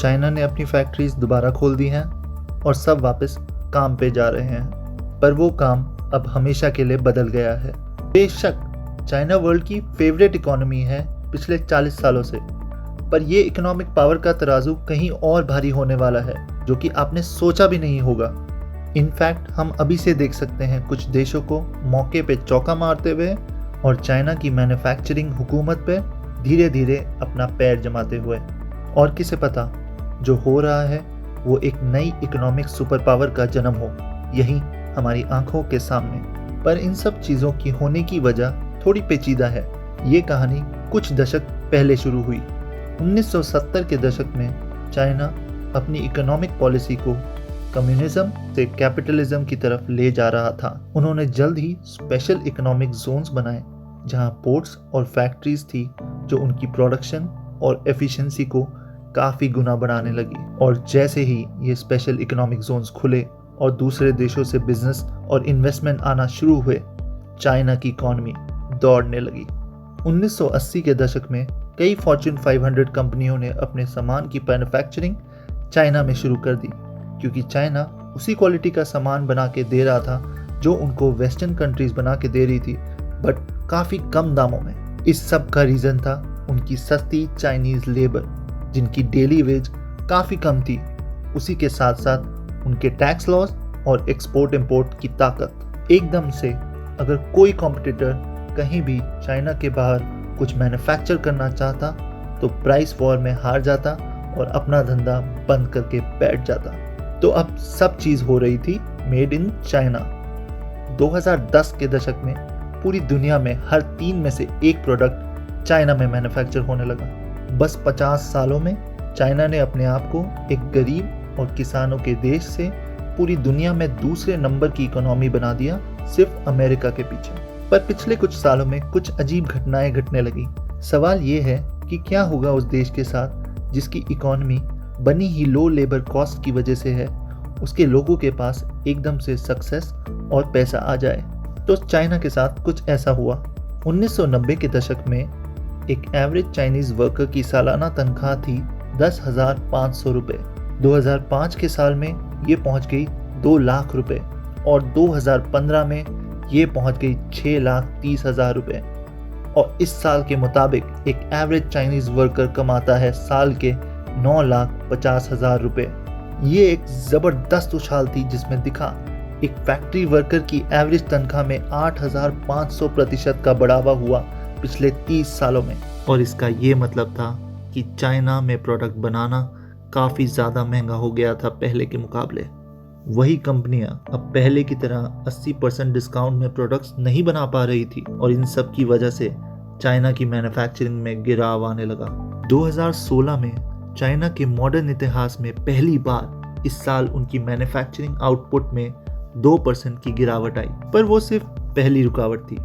China ने अपनी factories दोबारा खोल दी हैं और सब वापस काम पे जा रहे हैं, पर वो काम अब हमेशा के लिए बदल गया है। बेशक चाइना वर्ल्ड की फेवरेट इकोनॉमी है पिछले 40 सालों से, पर ये इकोनॉमिक पावर का तराजू कहीं और भारी होने वाला है, जो कि आपने सोचा भी नहीं होगा। इनफैक्ट हम अभी से देख सकते हैं कुछ देशों को मौके पे चौका मारते हुए और चाइना की मैन्युफैक्चरिंग हुकूमत पे धीरे धीरे अपना पैर जमाते हुए। और किसे पता, जो हो रहा है वो एक नई इकोनॉमिक सुपर पावर का जन्म हो, यही हमारी आंखों के सामने। पर इन सब चीज़ों की होने की वजह थोड़ी पेचीदा है। ये कहानी कुछ दशक पहले शुरू हुई। 1970 के दशक में चाइना अपनी इकोनॉमिक पॉलिसी को कम्युनिज्म से कैपिटलिज्म की तरफ ले जा रहा था। उन्होंने जल्द ही स्पेशल इकोनॉमिक जोन्स बनाए, जहां पोर्ट्स और फैक्ट्रीज थी जो उनकी प्रोडक्शन और एफिशिएंसी को काफ़ी गुना बढ़ाने लगी। और जैसे ही ये स्पेशल इकोनॉमिक जोन्स खुले और दूसरे देशों से बिजनेस और इन्वेस्टमेंट आना शुरू हुए, चाइना की इकॉनमी दौड़ने लगी। 1980 के दशक में कई फॉर्च्यून 500 कंपनियों ने अपने सामान की मैन्युफैक्चरिंग चाइना में शुरू कर दी, क्योंकि चाइना उसी क्वालिटी का सामान बना के दे रहा था जो उनको वेस्टर्न कंट्रीज बना के दे रही थी, बट काफ़ी कम दामों में। इस सब का रीज़न था उनकी सस्ती चाइनीज़ लेबर, जिनकी डेली वेज काफ़ी कम थी। उसी के साथ साथ उनके टैक्स लॉस और एक्सपोर्ट इंपोर्ट की ताकत। एकदम से अगर कोई कॉम्पिटिटर कहीं भी चाइना के बाहर कुछ मैन्युफैक्चर करना चाहता तो प्राइस वॉर में हार जाता और अपना धंधा बंद करके बैठ जाता। तो अब सब चीज़ हो रही थी मेड इन चाइना। 2010 के दशक में पूरी दुनिया में हर 3 में से 1 प्रोडक्ट चाइना में मैन्युफैक्चर होने लगा। बस 50 सालों में चाइना ने अपने आप को एक गरीब और किसानों के देश से पूरी दुनिया में दूसरे नंबर की इकोनॉमी बना दिया, सिर्फ अमेरिका के पीछे। पर पिछले कुछ सालों में कुछ अजीब घटनाएं घटने लगी। सवाल ये है कि क्या होगा उस देश के साथ जिसकी इकोनॉमी बनी ही लो लेबर कॉस्ट की वजह से है, उसके लोगों के पास एकदम से सक्सेस और पैसा आ जाए। तो चाइना के साथ कुछ ऐसा हुआ। 1990 के दशक में एक एवरेज चाइनीज वर्कर की सालाना तनख्वाह थी 10,500 रुपये। 2005 के साल में ये पहुंच गई 2 लाख रुपए और 2015 में ये पहुंच गई 6,30,000 रुपए। और इस साल के मुताबिक एक एवरेज चाइनीज वर्कर कमाता है साल के 9,50,000 रुपए। ये एक ज़बरदस्त उछाल थी जिसमें दिखा एक फैक्ट्री वर्कर की एवरेज तनख्वाह में 8,500% का बढ़ावा हुआ पिछले 30 सालों में। और इसका ये मतलब था कि चाइना में प्रोडक्ट बनाना काफ़ी ज़्यादा महंगा हो गया था पहले के मुकाबले। वही कंपनियां अब पहले की तरह 80% डिस्काउंट में प्रोडक्ट्स नहीं बना पा रही थी और इन सब की वजह से चाइना की मैन्युफैक्चरिंग में गिराव आने लगा। 2016 में चाइना के मॉडर्न इतिहास में पहली बार इस साल उनकी मैन्युफैक्चरिंग आउटपुट में 2% की गिरावट आई, पर वो सिर्फ पहली रुकावट थी।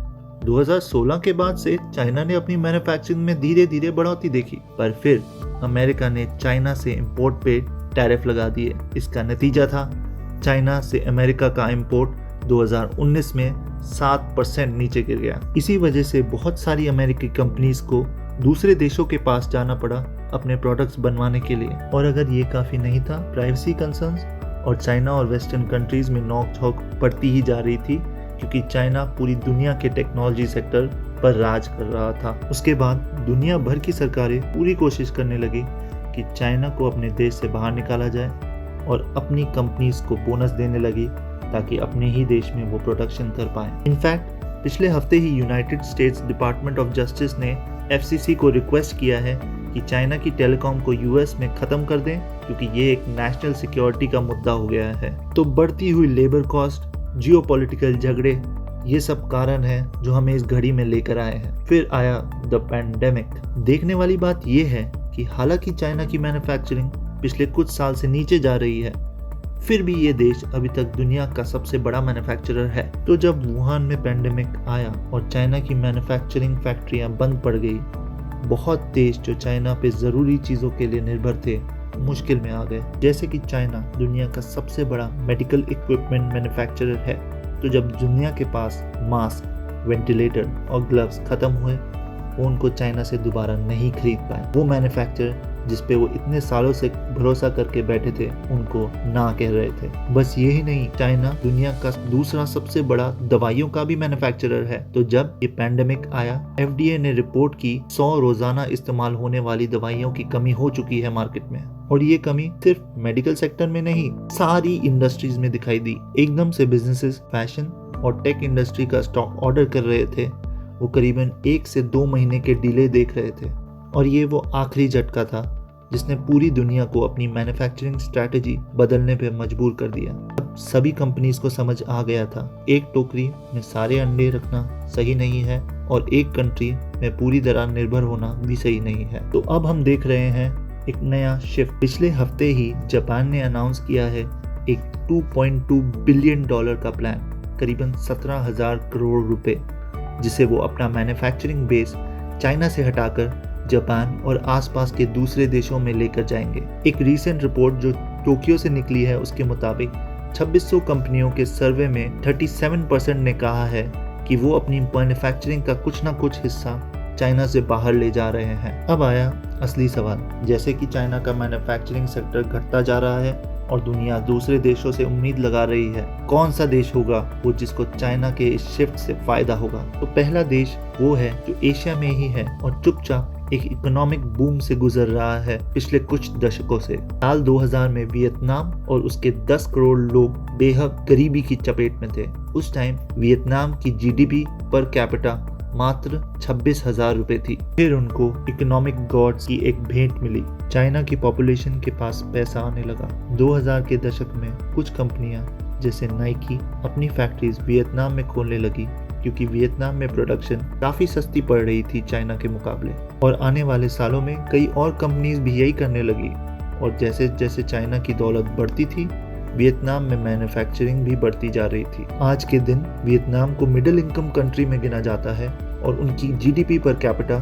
2016 के बाद से चाइना ने अपनी मैन्युफैक्चरिंग में धीरे धीरे बढ़ोतरी देखी, पर फिर अमेरिका ने चाइना से इंपोर्ट पे टैरिफ लगा दिए। इसका नतीजा था चाइना से अमेरिका का इंपोर्ट 2019 में 7% नीचे गिर गया। इसी वजह से बहुत सारी अमेरिकी कंपनीज को दूसरे देशों के पास जाना पड़ा अपने प्रोडक्ट्स बनवाने के लिए। और अगर ये काफ़ी नहीं था, प्राइवेसी कंसर्न्स और चाइना और वेस्टर्न कंट्रीज में नोक-झोंक बढ़ती ही जा रही थी, क्योंकि चाइना पूरी दुनिया के टेक्नोलॉजी सेक्टर पर राज कर रहा था। उसके बाद दुनिया भर की सरकारें पूरी कोशिश करने लगी कि चाइना को अपने देश से बाहर निकाला जाए और अपनी कंपनीज को बोनस देने लगी ताकि अपने ही देश में वो प्रोडक्शन कर पाए। इनफैक्ट पिछले हफ्ते ही United States Department of Justice ने FCC को रिक्वेस्ट किया है कि चाइना की टेलीकॉम को US में ख़त्म कर दें, क्योंकि ये एक नेशनल सिक्योरिटी का मुद्दा हो गया है। तो बढ़ती हुई लेबर कॉस्ट, जियोपॉलिटिकल झगड़े, ये सब कारण हैं जो हमें इस घड़ी में लेकर आए हैं। फिर आया द पैंडेमिक। देखने वाली बात ये है कि हालांकि चाइना की मैन्युफैक्चरिंग पिछले कुछ साल से नीचे जा रही है, फिर भी ये देश अभी तक दुनिया का सबसे बड़ा मैन्युफैक्चरर है। तो जब वुहान में पैंडेमिक आया और चाइना की मैन्युफैक्चरिंग फैक्ट्रियां बंद पड़ गई, बहुत देश जो चाइना पे ज़रूरी चीज़ों के लिए निर्भर थे मुश्किल में आ गए। जैसे कि चाइना दुनिया का सबसे बड़ा मेडिकल इक्विपमेंट मैन्युफैक्चरर है, तो जब दुनिया के पास मास्क, वेंटिलेटर और ग्लव्स खत्म हुए, वो उनको चाइना से दोबारा नहीं खरीद पाए। वो मैन्युफैक्चरर जिस पे वो इतने सालों से भरोसा करके बैठे थे उनको ना कह रहे थे। बस यही नहीं, चाइना दुनिया का दूसरा सबसे बड़ा दवाइयों का भी मैन्युफैक्चरर है। तो जब ये पैंडेमिक आया, FDA ने रिपोर्ट की 100 रोजाना इस्तेमाल होने वाली दवाइयों की कमी हो चुकी है मार्केट में। और ये कमी सिर्फ मेडिकल सेक्टर में नहीं, सारी इंडस्ट्रीज में दिखाई दी। एकदम से बिजनेसेस फैशन और टेक इंडस्ट्री का स्टॉक ऑर्डर कर रहे थे, वो करीबन 1 से 2 महीने के डिले देख रहे थे। और ये वो आखिरी झटका था जिसने पूरी दुनिया को अपनी मैन्युफैक्चरिंग स्ट्रैटेजी बदलने पे मजबूर कर दिया। अब सभी कंपनीज को समझ आ गया था, एक टोकरी में सारे अंडे रखना सही नहीं है और एक कंट्री में पूरी तरह निर्भर होना भी सही नहीं है। तो अब हम देख रहे हैं एक नया शिफ्ट। पिछले हफ्ते ही जापान ने अनाउंस किया है एक $2.2 बिलियन का प्लान, करीबन 17,000 करोड़ रुपए, जिसे वो अपना मैन्युफैक्चरिंग बेस चाइना से हटाकर जापान और आसपास के दूसरे देशों में लेकर जाएंगे। एक रीसेंट रिपोर्ट जो टोक्यो से निकली है उसके मुताबिक 2600 कंपनियों के सर्वे में 37% ने कहा है कि वो अपनी मैन्युफैक्चरिंग का कुछ ना कुछ हिस्सा चाइना से बाहर ले जा रहे हैं। अब आया असली सवाल, जैसे कि चाइना का मैन्युफैक्चरिंग सेक्टर घटता जा रहा है और दुनिया दूसरे देशों से उम्मीद लगा रही है, कौन सा देश होगा वो जिसको चाइना के इस शिफ्ट से फायदा होगा? तो पहला देश वो है जो एशिया में ही है और चुपचाप एक इकोनॉमिक बूम से गुजर रहा है पिछले कुछ दशकों से। साल 2000 में वियतनाम और उसके 10 करोड़ लोग बेहद गरीबी की चपेट में थे। उस टाइम वियतनाम की GDP पर कैपिटा मात्र 26,000 रुपए थी। फिर उनको इकोनॉमिक गॉड्स की एक भेंट मिली, चाइना की पॉपुलेशन के पास पैसा आने लगा। 2000 के दशक में कुछ कंपनियां जैसे नाइकी अपनी फैक्ट्रीज वियतनाम में खोलने लगी, क्योंकि वियतनाम में प्रोडक्शन काफी सस्ती पड़ रही थी चाइना के मुकाबले। और आने वाले सालों में कई और कंपनीज भी यही करने लगी। और जैसे जैसे चाइना की दौलत बढ़ती थी, वियतनाम में मैन्युफैक्चरिंग भी बढ़ती जा रही थी। आज के दिन वियतनाम को मिडिल इनकम कंट्री में गिना जाता है और उनकी GDP पर कैपिटा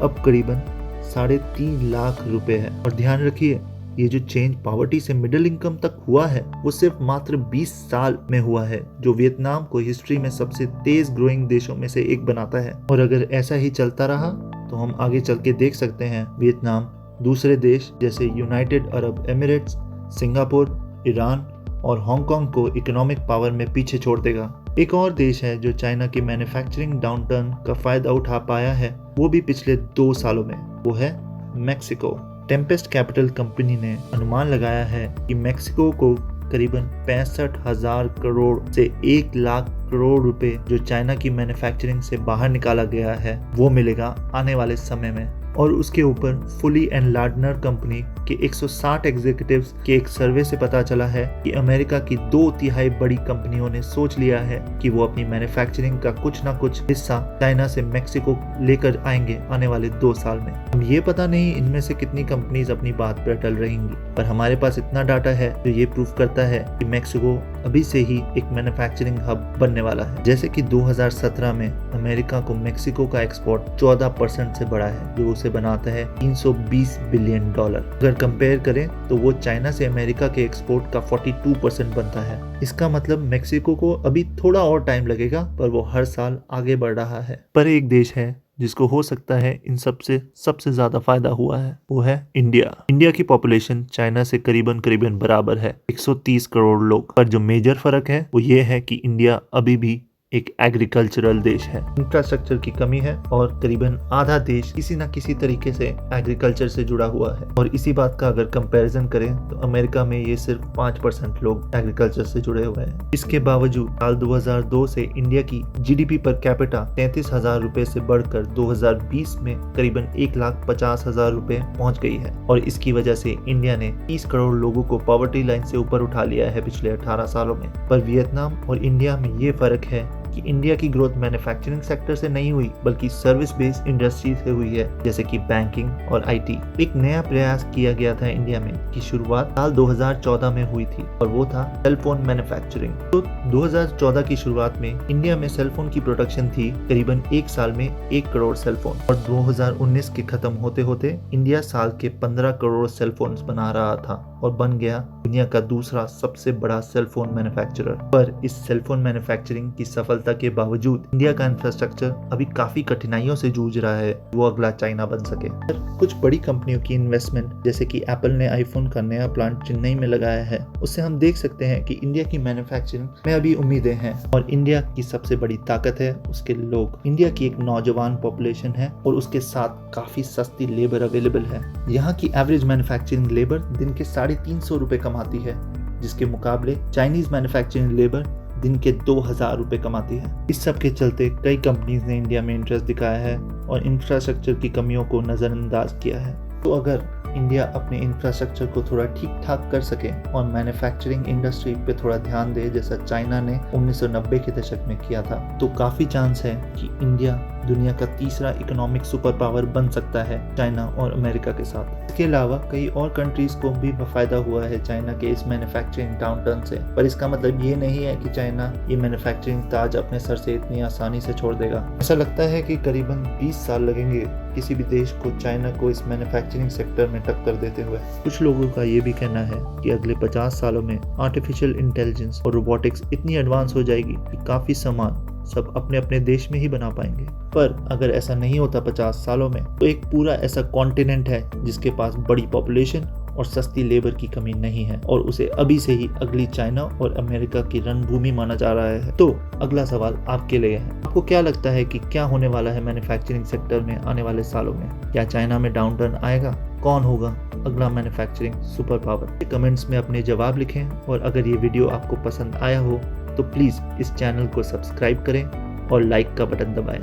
अब करीबन 3.5 लाख रुपए है। और ध्यान रखिए, ये जो चेंज पॉवर्टी से मिडिल इनकम तक हुआ है वो सिर्फ मात्र 20 साल में हुआ है, जो वियतनाम को हिस्ट्री में सबसे तेज ग्रोइंग देशों में से एक बनाता है। और अगर ऐसा ही चलता रहा तो हम आगे चल के देख सकते हैं वियतनाम दूसरे देश जैसे United Arab Emirates, Singapore, Iran और हांगकांग को इकोनॉमिक पावर में पीछे छोड़ देगा। एक और देश है जो चाइना की मैन्युफैक्चरिंग डाउनटर्न का फायदा उठा पाया है, वो भी पिछले 2 सालों में, वो है मैक्सिको। टेम्पेस्ट कैपिटल कंपनी ने अनुमान लगाया है कि मैक्सिको को करीबन 65,000 करोड़ से 1 लाख करोड़ रुपए जो चाइना की मैन्युफैक्चरिंग से बाहर निकाला गया है वो मिलेगा आने वाले समय में। और उसके ऊपर फुली एंड लार्डनर कंपनी के 160 एग्जीक्यूटिव्स के एक सर्वे से पता चला है कि अमेरिका की 2/3 बड़ी कंपनियों ने सोच लिया है कि वो अपनी मैन्युफैक्चरिंग का कुछ ना कुछ हिस्सा चाइना से मैक्सिको लेकर आएंगे आने वाले 2 साल में। हम ये पता नहीं इनमें से कितनी कंपनीज अपनी बात पर अटल रहेंगी, पर हमारे पास इतना डाटा है जो ये प्रूव करता है कि मैक्सिको अभी से ही एक मैन्युफैक्चरिंग हब बनने वाला है। जैसे कि 2017 में अमेरिका को मैक्सिको का एक्सपोर्ट 14% से बढ़ा है, जो उसे बनाता है $320 बिलियन। अगर कंपेयर करें तो वो चाइना से अमेरिका के एक्सपोर्ट का 42% बनता है। इसका मतलब मैक्सिको को अभी थोड़ा और टाइम लगेगा, पर वो हर साल आगे बढ़ रहा है। पर एक देश है जिसको हो सकता है इन सबसे ज्यादा फायदा हुआ है, वो है इंडिया। इंडिया की पॉपुलेशन चाइना से करीबन बराबर है, 130 करोड़ लोग। पर जो मेजर फर्क है वो ये है कि इंडिया अभी भी एक एग्रीकल्चरल देश है। इंफ्रास्ट्रक्चर की कमी है और करीबन आधा देश किसी न किसी तरीके से एग्रीकल्चर से जुड़ा हुआ है। और इसी बात का अगर कंपैरिजन करें तो अमेरिका में ये सिर्फ 5% लोग एग्रीकल्चर से जुड़े हुए हैं। इसके बावजूद साल 2002 से इंडिया की GDP पर कैपिटा 33,000 रुपए से बढ़कर 2020 में करीबन 1,50,000 रुपए पहुंच गई है। और इसकी वजह से इंडिया ने 30 करोड़ लोगों को पॉवर्टी लाइन से ऊपर उठा लिया है पिछले 18 सालों में। पर वियतनाम और इंडिया में ये फर्क है कि इंडिया की ग्रोथ मैन्युफैक्चरिंग सेक्टर से नहीं हुई बल्कि सर्विस बेस्ड इंडस्ट्री से हुई है, जैसे कि बैंकिंग और IT। एक नया प्रयास किया गया था इंडिया में की शुरुआत साल 2014 में हुई थी और वो था सेलफोन मैन्युफैक्चरिंग। तो 2014 की शुरुआत में इंडिया में सेलफोन की प्रोडक्शन थी करीबन 1 साल में 1 करोड़ सेलफोन। और 2019 के खत्म होते होते इंडिया साल के 15 करोड़ सेलफोन्स बना रहा था और बन गया दुनिया का दूसरा सबसे बड़ा सेलफोन मैन्युफैक्चरर। पर इस सेलफोन मैन्युफैक्चरिंग की सफलता सफलता के बावजूद इंडिया का इंफ्रास्ट्रक्चर अभी काफी कठिनाइयों से जूझ रहा है वो अगला चाइना बन सके। कुछ बड़ी कंपनियों की इन्वेस्टमेंट जैसे कि एप्पल ने आईफोन का नया प्लांट चेन्नई में लगाया है, उससे हम देख सकते हैं कि इंडिया की मैन्युफैक्चरिंग में अभी उम्मीदें हैं। और इंडिया की सबसे बड़ी ताकत है उसके लोग। इंडिया की एक नौजवान पॉपुलेशन है और उसके साथ काफी सस्ती लेबर अवेलेबल है। यहाँ की एवरेज मैन्युफैक्चरिंग लेबर दिन के 350 रुपए कमाती है, जिसके मुकाबले चाइनीज मैन्युफैक्चरिंग लेबर दिन के 2000 रुपए कमाती है। इस सब के चलते कई कंपनीज ने इंडिया में इंटरेस्ट दिखाया है और इंफ्रास्ट्रक्चर की कमियों को नज़रअंदाज किया है। तो अगर इंडिया अपने इंफ्रास्ट्रक्चर को थोड़ा ठीक ठाक कर सके और मैन्युफैक्चरिंग इंडस्ट्री पे थोड़ा ध्यान दे जैसा चाइना ने 1990 के दशक में किया था, तो काफ़ी चांस है कि इंडिया दुनिया का तीसरा इकोनॉमिक सुपर पावर बन सकता है चाइना और अमेरिका के साथ। इसके अलावा कई और कंट्रीज को भी फायदा हुआ है चाइना के इस मैन्युफैक्चरिंग डाउनटर्न से, पर इसका मतलब ये नहीं है कि चाइना ये मैन्युफैक्चरिंग ताज अपने सर से इतनी आसानी से छोड़ देगा। ऐसा लगता है कि करीबन 20 साल लगेंगे किसी भी देश को चाइना को इस मैन्युफैक्चरिंग सेक्टर में टक्कर देते हुए। कुछ लोगों का ये भी कहना है कि अगले 50 सालों में आर्टिफिशियल इंटेलिजेंस और रोबोटिक्स इतनी एडवांस हो जाएगी कि काफी सामान सब अपने अपने देश में ही बना पाएंगे। पर अगर ऐसा नहीं होता 50 सालों में, तो एक पूरा ऐसा कॉन्टिनेंट है जिसके पास बड़ी पॉपुलेशन और सस्ती लेबर की कमी नहीं है और उसे अभी से ही अगली चाइना और अमेरिका की रणभूमि माना जा रहा है। तो अगला सवाल आपके लिए है, आपको क्या लगता है कि क्या होने वाला है मैन्युफैक्चरिंग सेक्टर में आने वाले सालों में? क्या चाइना में डाउनटर्न आएगा? कौन होगा अगला मैन्युफैक्चरिंग सुपर पावर? कमेंट्स में अपने जवाब लिखें और अगर ये वीडियो आपको पसंद आया हो तो प्लीज़ इस चैनल को सब्सक्राइब करें और लाइक का बटन दबाएं।